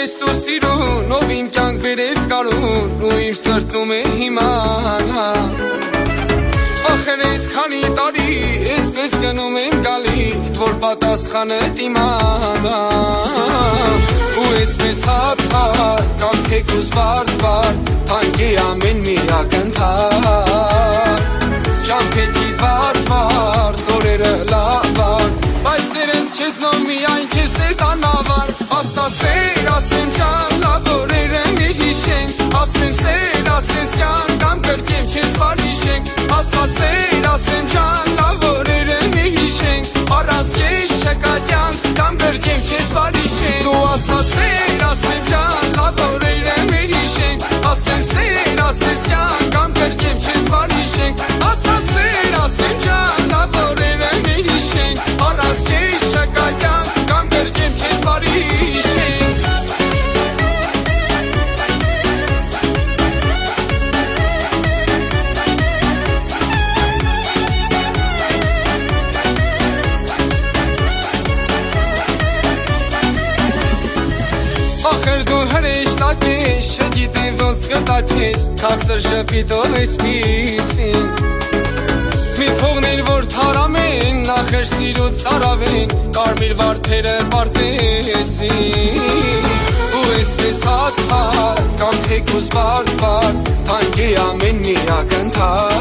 ես դու սիրուն, ով իմ կյանք բերեց կարուն, ու իմ սրտում է հիմանա Ախր ես քանի տարի, այսպես գնում եմ գալի, որ պատասխանը դիմանա Ու այսպես հատ-հատ, կամ թեկուզ բարդ-բարդ, թանկ է ամեն մի ակնթարթ Ճամփեթիդ վարդ-վարդ, օրերը լավ-վարդ, բայց սերես քեզ նոր միայն քեզ հետ անավարդ Ասա սեր, ասեմ ջան, լավ օրերը մի հիշենք Ասեմ սեր, ասես կյան, կամ կրկեմ քեզ վարիշենք Ասա սեր, ասեմ ջան, լավ օրերը մի հիշենք Առանց քեզ չկա կյանք, կամ կրկեմ քեզ վարիշենք Դու ասա սեր, ասեմ ջան, լավ օրերը մի հիշենք Ասեմ սեր, ասես կյան, կամ կրկեմ քեզ վարիշենք Ասա սեր, ասեմ ջան, լավ օրերը մի հիշենք Առանց քեզ չկա կյանք, կամ կրկեմ քեզ վարիշենք Ախր դու հրեշտակ ես, չգիտեմ ոնց կտաչես Քաղցր շպիտով էսպիսին Մի փողներ որ թարամեն, ախր սիրուց ծարավեն Կարմիր վարդերը պարտեսին Ու էսպես հատ-հատ, կամ թեկուզ բարդ-բարդ Թանկ է ամեն մի ակնթարթ